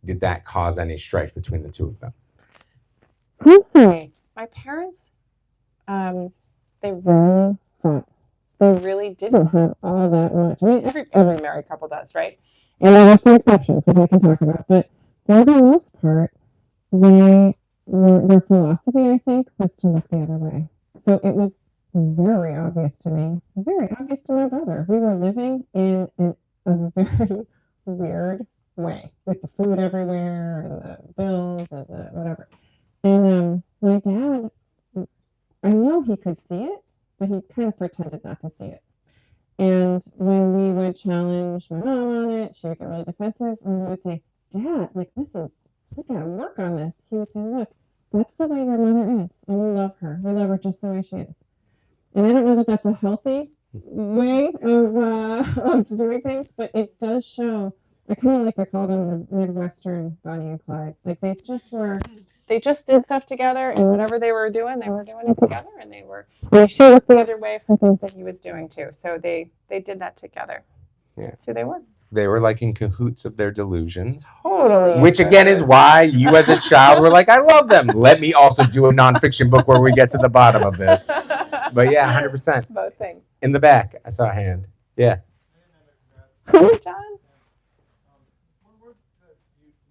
S2: Did that cause any strife between the two of them?
S3: Honestly, my parents, they really fought. They really didn't have all that much. I mean, every married couple does, right? And there are some exceptions, which we can talk about. But for the most part, their philosophy, I think, was to look the other way. So it was very obvious to me, very obvious to my brother. We were living in a very weird way, with the food everywhere and the bills and the whatever. And my dad, I know he could see it, but he kind of pretended not to see it. And when we would challenge my mom on it, she would get really defensive, and we would say, "Dad, we gotta work on this." He would say, "Look, that's the way your mother is, and we love her. We love her just the way she is." And I don't know that that's a healthy way of doing things, but it does show. I kind of like to call them the Midwestern Bonnie and Clyde. They just did stuff together, and whatever they were doing it together, and they should look the other way for things that he was doing too. So they did that together.
S2: Yeah.
S3: That's who they were.
S2: They were in cahoots of their delusions.
S3: Totally.
S2: Which again is why you as a child were like, I love them. Let me also do a nonfiction book where we get to the bottom of this. But yeah, 100%.
S3: Both things.
S2: In the back, I saw a hand. Yeah.
S3: Hi, John.
S4: One word that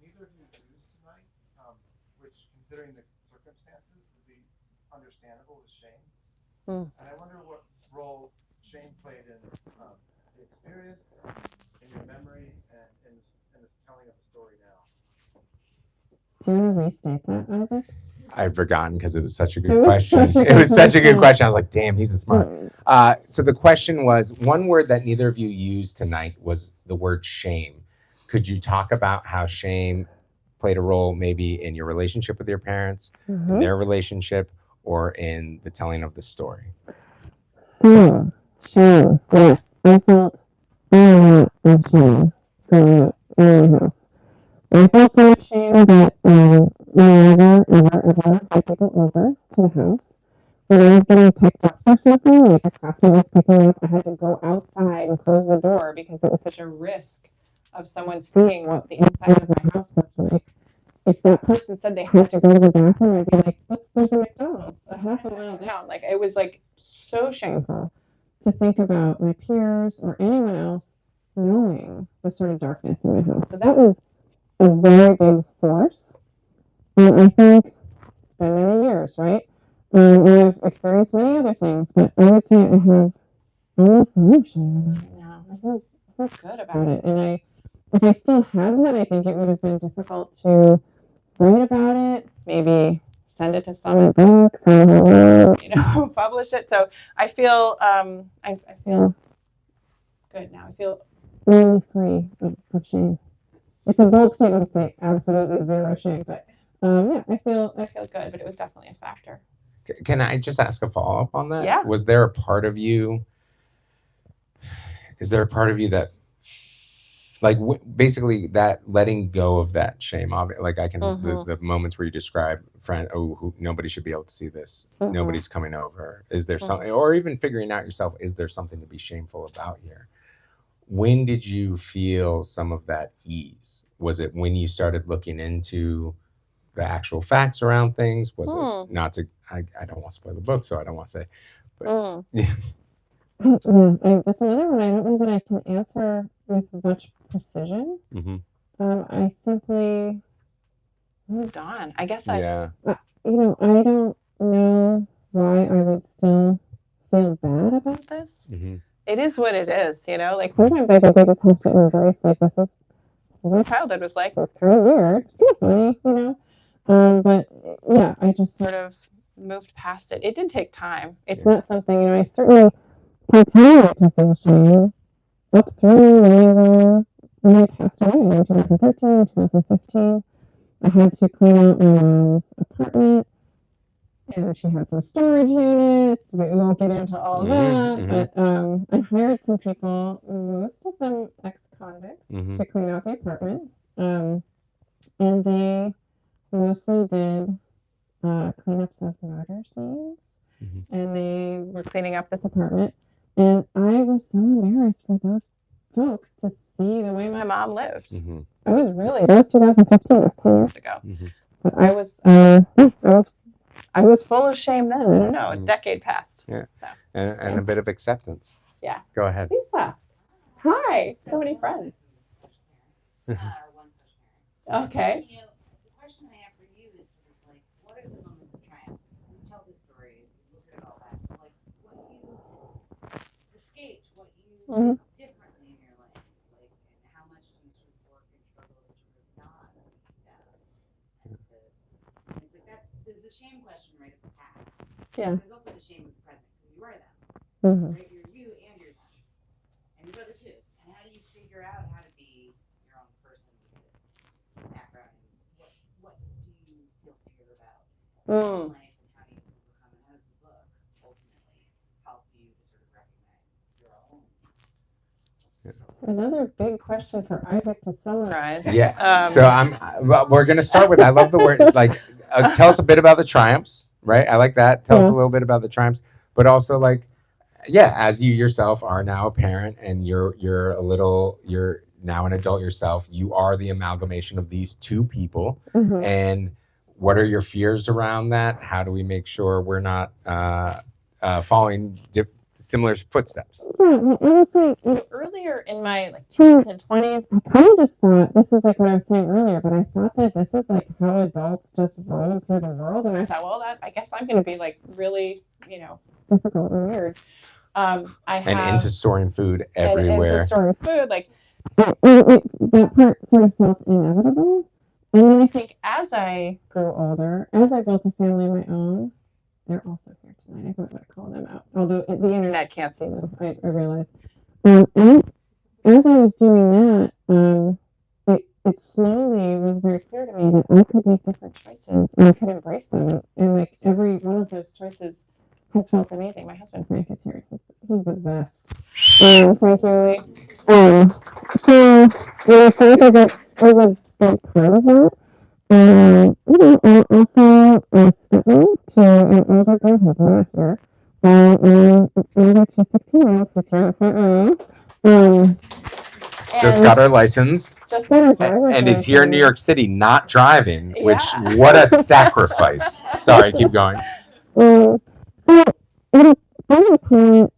S4: neither of you used tonight, which considering the circumstances would be understandable, is shame. And I wonder what role shame played in the experience, in your memory, and in this telling of the story now.
S3: Do you want to restate that, Isaac?
S2: I've forgotten because it was such a good
S3: It was
S2: question.
S3: such a
S2: It
S3: good
S2: was such a good
S3: question.
S2: question. I was like, damn, he's a smart. So the question was, one word that neither of you used tonight was the word shame. Could you talk about how shame played a role maybe in your relationship with your parents, in their relationship, or in the telling of the story?
S3: Shame. Yes, I felt a lot of shame growing up in my house. I felt so much shame that never, ever had to go over to the house. When I was getting picked up for something, like a classmate was picking me up, I had to go outside and close the door because it was such a risk of someone seeing what the inside of my house looked like. If that person said they had to go to the bathroom, I'd be like, there's a McDonald's a half a mile down. Like, it was like so shameful to think about my peers or anyone else knowing the sort of darkness in my house. So that was a very big force. And I think it's been many years, right? And I've experienced many other things, but I would say I have almost no shame right now. I feel good about it. And if I still had that, I think it would have been difficult to write about it, maybe send it to Summit Books, publish it. So I feel I feel good now. I feel really free of shame. It's a bold statement to say absolutely zero shame, but yeah, I feel good. But it was definitely a factor.
S2: Can I just ask a follow-up on that?
S3: Yeah.
S2: Was there a part of you? Is there a part of you that, like, basically that letting go of that shame? Like, I can the moments where you describe, friend, nobody should be able to see this. Nobody's coming over. Is there something, or even figuring out yourself? Is there something to be shameful about here? When did you feel some of that ease? Was it when you started looking into the actual facts around things? Was it not to? I don't want to spoil the book, so I don't want to say. But yeah.
S3: That's another one. I don't know that I can answer with much precision. I simply moved on. I guess I don't know why I would still feel bad about this. It is what it is, Like, sometimes I think I just have to embrace, like, this is what my childhood was like. It was kind of weird. It's kind of funny, But yeah, I just sort of moved past it. It did take time. It's not something, I certainly continued to feel shame up through when I passed away in 2013, 2015. I had to clean out my mom's apartment, and she had some storage units. We won't get into all that, but I hired some people, most of them ex-convicts, to clean out the apartment, and they mostly did cleanups of murder scenes, and they were cleaning up this apartment. And I was so embarrassed for those folks to see the way my mom lived. That was 2015, that was 10 years ago. But I was full of shame then. I don't know, a decade passed.
S2: Yeah.
S3: So,
S2: and a bit of acceptance.
S3: Yeah.
S2: Go ahead.
S3: Lisa. Hi. So many friends. Okay.
S5: The question I have for you is sort of like, what are the moments of triumph? You tell the stories, you look at all that, like what you escaped, what you did differently in your life, like, and how much do you sort of work and struggle to sort of not repeat that? And it's like that. There's the shame question, right, of the past.
S3: Yeah.
S5: There's also the shame of the present because you are them, right? You're you and you're them, and your brother too. And how do you figure out how to be your own person with this background? What do you feel fear about in life, and how do you overcome it? How does the book ultimately help you to sort of recognize your own?
S3: Another big question for Isaac to summarize.
S2: Yeah. So we're gonna start with. I love the word. Like, tell us a bit about the triumphs, right? I like that. Tell us a little bit about the triumphs, but also, like, as you yourself are now a parent and you're now an adult yourself. You are the amalgamation of these two people, and what are your fears around that? How do we make sure we're not following similar footsteps?
S3: Yeah, well, honestly, earlier in my teens and 20s, I kind of just thought, this is like what I was saying earlier, but I thought that this is like how adults just roll through the world, and I thought, well, I guess I'm going to be like really, difficult and weird. And
S2: into storing food everywhere.
S3: And into storing food, like that part sort of felt inevitable. And then I think as I grew older, as I built a family of my own, they're also here tonight. I thought I would call them out, although the internet can't see them. I realize. As I was doing that, it slowly was very clear to me that I could make different choices and I could embrace them. And like every one of those choices has felt amazing. My husband Frank is here. He's the best. Frank really. So Frank is a big part of that. I'm also a stepmom to an older girl who's not here. And mother to a 16-year-old who's here in the front row.
S2: Just got her license.
S3: Just got her driver's
S2: and is here in New York City not driving, which
S3: Yeah.
S2: what a sacrifice. Sorry, keep going.
S3: So, being a parent,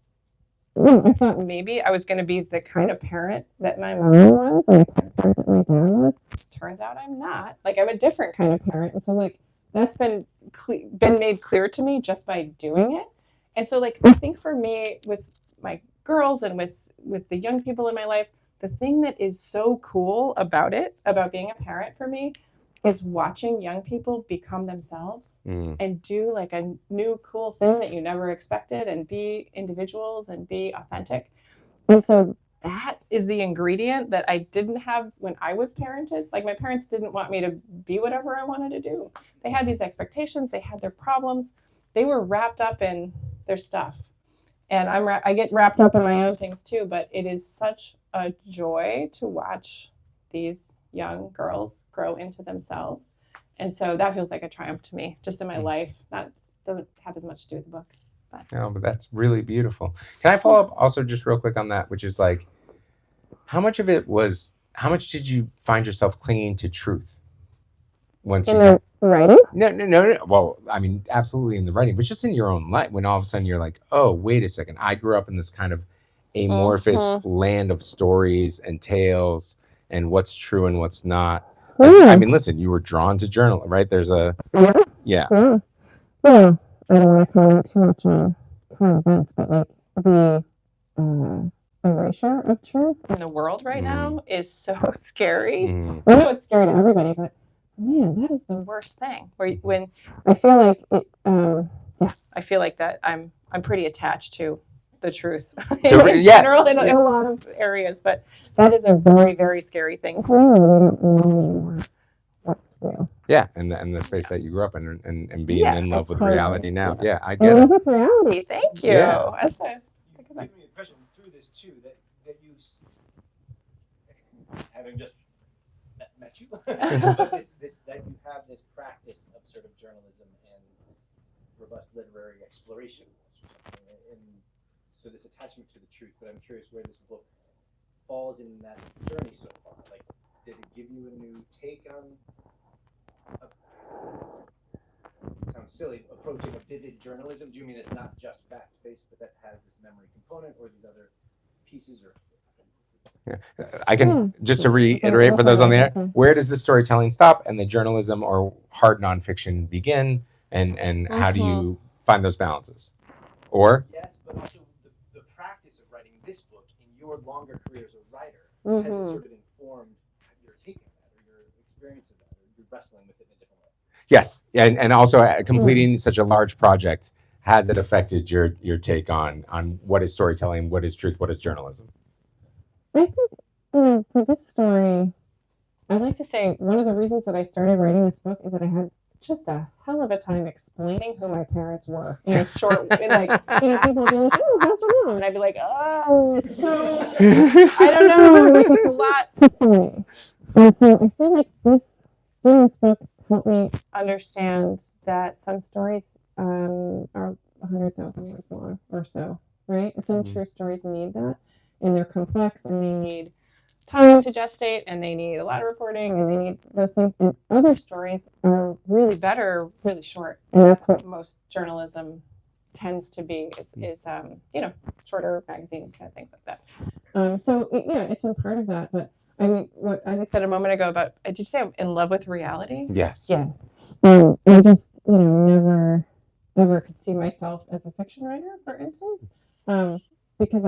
S3: I thought maybe I was going to be the kind of parent that my mom was and the kind of parent that my dad was. Turns out I'm not. Like, I'm a different kind of parent. And so, like, that's been made clear to me just by doing it. And so, like, I think for me, with my girls and with the young people in my life, the thing that is so cool about being a parent for me, is watching young people become themselves and do like a new cool thing that you never expected and be individuals and be authentic. And so that is the ingredient that I didn't have when I was parented. Like my parents didn't want me to be whatever I wanted to do. They had these expectations, they had their problems, they were wrapped up in their stuff. And I get wrapped up in my own things too, but it is such a joy to watch these young girls grow into themselves. And so that feels like a triumph to me, just in my life. That doesn't have as much to do with the book.
S2: No, but that's really beautiful. Can I follow up also just real quick on that, which is like, how much did you find yourself clinging to truth? Once in the
S3: writing?
S2: No. Well, I mean, absolutely in the writing, but just in your own life, when all of a sudden you're like, oh, wait a second. I grew up in this kind of amorphous land of stories and tales and what's true and what's not. I mean, listen, you were drawn to journal, right? There's a yeah.
S3: Well, I don't want to comment too much on current events, but like the erasure of truth in the world right now is so scary. I know it's scary to everybody, but man, that is the worst thing. When I feel like it, I feel like that I'm pretty attached to the truth in general in a lot of areas, but that is a very, very scary thing. We don't know anymore what's real.
S2: Yeah, and the space that you grew up in and being in love with reality now. Yeah, I
S3: In
S2: get
S3: love
S2: it.
S3: with reality. Thank you.
S2: Yeah.
S3: That's
S6: You give me the impression through this too that you, having just met you, but this that you have this practice of sort of journalism and robust literary exploration or something, and so this attachment to the truth. But I'm curious where this book falls in that journey so far. Like, did it give you a new take on? It sounds silly, approaching a vivid journalism. Do you mean it's not just fact-based, but that has this memory component or these other pieces? Or
S2: I can just to reiterate for those on the air, where does the storytelling stop and the journalism or hard nonfiction begin, and how do you find those balances? Or
S6: yes, but also the practice of writing this book in your longer career as a writer has it sort of informed your take on that or your experience of that, or you're wrestling with it in a different way?
S2: yes, and also completing such a large project, has it affected your take on what is storytelling, what is truth, what is journalism?
S3: I think for this story, I'd like to say one of the reasons that I started writing this book is that I had just a hell of a time explaining who my parents were in a short, in like, people would be like, oh, how's your mom? And I'd be like, oh, so, I don't know, like, it's a lot to say. And so I feel like doing this book helped me understand that some stories are 100,000 words long or so, right? Some true stories need that, and they're complex, and they need time to gestate, and they need a lot of reporting, and they need those things. And other stories are really better, really short, and that's what most journalism tends to be is shorter magazine kind of things like that. So it's been part of that. But I mean, as I said a moment ago about, did you say I'm in love with reality?
S2: Yes.
S3: Yes. I just never ever could see myself as a fiction writer, for instance, because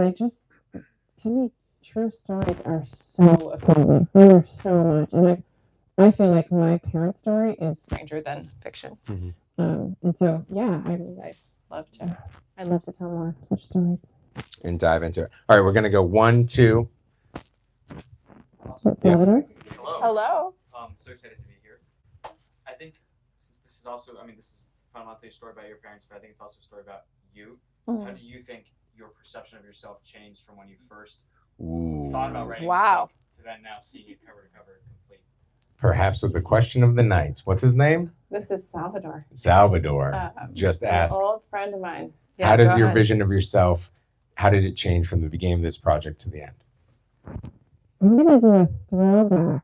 S3: to me, true stories are so appealing. They are so much, and I feel like my parents' story is stranger than fiction.
S2: Mhm.
S3: And so, yeah, I'd love to tell more such stories.
S2: And dive into it. All right, we're gonna go 1, 2.
S3: What's
S2: Yeah.
S3: Salvador?
S7: Hello.
S3: Hello.
S7: So excited to be here. I think since this is also, I mean, this is fundamentally a story about your parents, but I think it's also a story about you. How do you think your perception of yourself changed from when you first thought about writing
S3: Wow.
S7: this book to then now seeing it cover to cover complete?
S2: Perhaps with the question of the night. What's his name?
S3: This is Salvador.
S2: Salvador. Just
S3: An
S2: ask.
S3: old friend of mine.
S2: How
S3: go
S2: does your
S3: ahead.
S2: vision of yourself, how did it change from the beginning of this project to the end?
S3: I'm going to do a throwback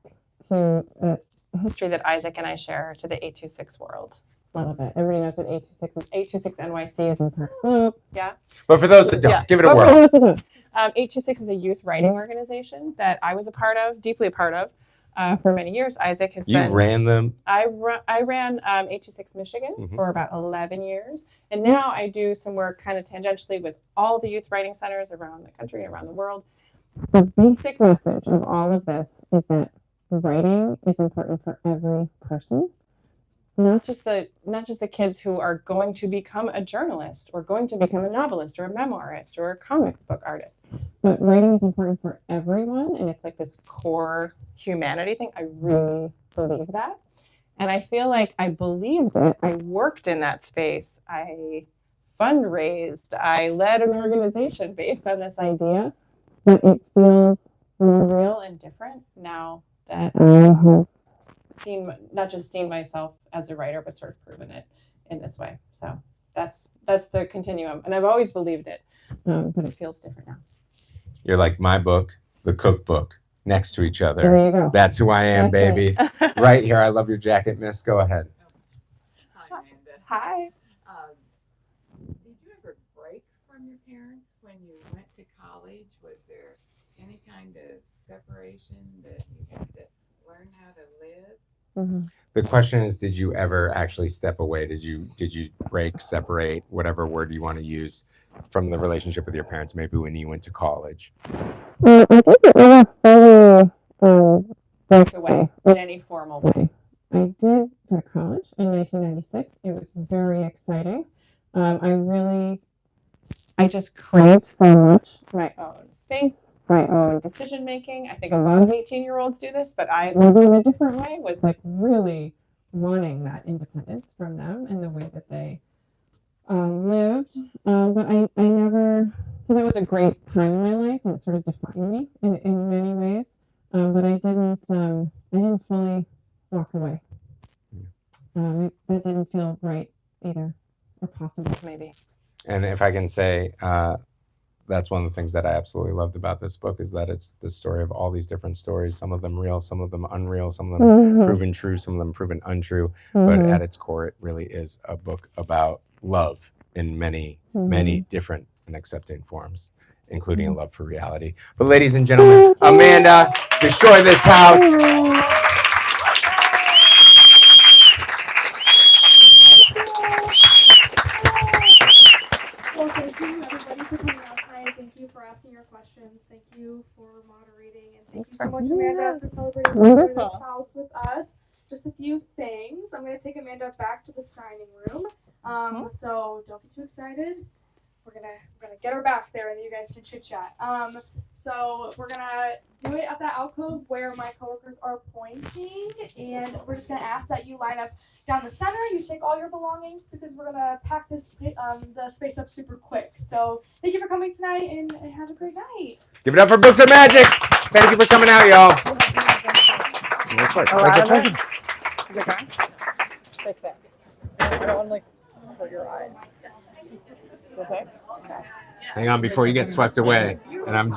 S3: to the history that Isaac and I share to the 826 world. A little bit. Everybody knows what 826 is. 826 NYC is in Park Slope. Yeah.
S2: But for those that don't,
S3: Yeah.
S2: give it a
S3: But for
S2: whirl.
S3: those that don't, 826 is a youth writing organization that I was a part of, deeply a part of, for many years. Isaac has
S2: You
S3: been.
S2: ran them.
S3: I ran 826 Michigan for about 11 years. And now I do some work kind of tangentially with all the youth writing centers around the country and around the world. The basic message of all of this is that writing is important for every person. Not just the kids who are going to become a journalist or going to become a novelist or a memoirist or a comic book artist. But writing is important for everyone, and it's like this core humanity thing. I really believe that. And I feel like I believed it. I worked in that space. I fundraised. I led an organization based on this idea. But it feels more real and different now that I have not just seen myself as a writer, but sort of proven it in this way. So that's the continuum, and I've always believed it, but it feels different now.
S2: You're like my book, the cookbook, next to each other.
S3: There you go.
S2: That's who I am,
S3: That's
S2: baby.
S3: it.
S2: Right here. I love your jacket, miss. Go ahead.
S8: Hi, Amanda.
S3: Hi.
S8: Did you ever break from your parents when you went to college? Was there any kind of separation that you had to learn how to live?
S3: Mm-hmm.
S2: The question is, did you ever actually step away? Did you break, separate, whatever word you want to use, from the relationship with your parents, maybe when you went to college?
S3: I think it never fully broke away in any formal way. I did go to college in 1996. It was very exciting. I just craved so much my own space, my own decision making. I think a lot of 18-year-olds do this, but I, maybe in a different way, was like really wanting that independence from them and the way that they lived. But I never, so that was a great time in my life, and it sort of defined me in many ways. But I didn't fully walk away. That didn't feel right either, or possible maybe.
S2: And if I can say, that's one of the things that I absolutely loved about this book, is that it's the story of all these different stories, some of them real, some of them unreal, some of them proven true, some of them proven untrue. But at its core, it really is a book about love in many, many different and accepting forms, including a love for reality. But ladies and gentlemen, Amanda, destroy this house.
S1: Well, thank you everybody for coming out tonight. Thank you for asking your questions. Thank you for moderating, and thank you so much, Amanda, for celebrating this house with us. Just a few things. I'm going to take Amanda back to the signing room. So don't get too excited. We're gonna get her back there, and then you guys can chit chat. So we're gonna do it at that alcove where my coworkers are pointing, and we're just gonna ask that you line up down the center. You take all your belongings because we're gonna pack this the space up super quick. So thank you for coming tonight, and have a great night.
S2: Give it up for Books of Magic. Thank you for coming out, y'all.
S3: Like that. I don't want to for your eyes. Okay.
S2: Hang on before you get swept away. And I'm doing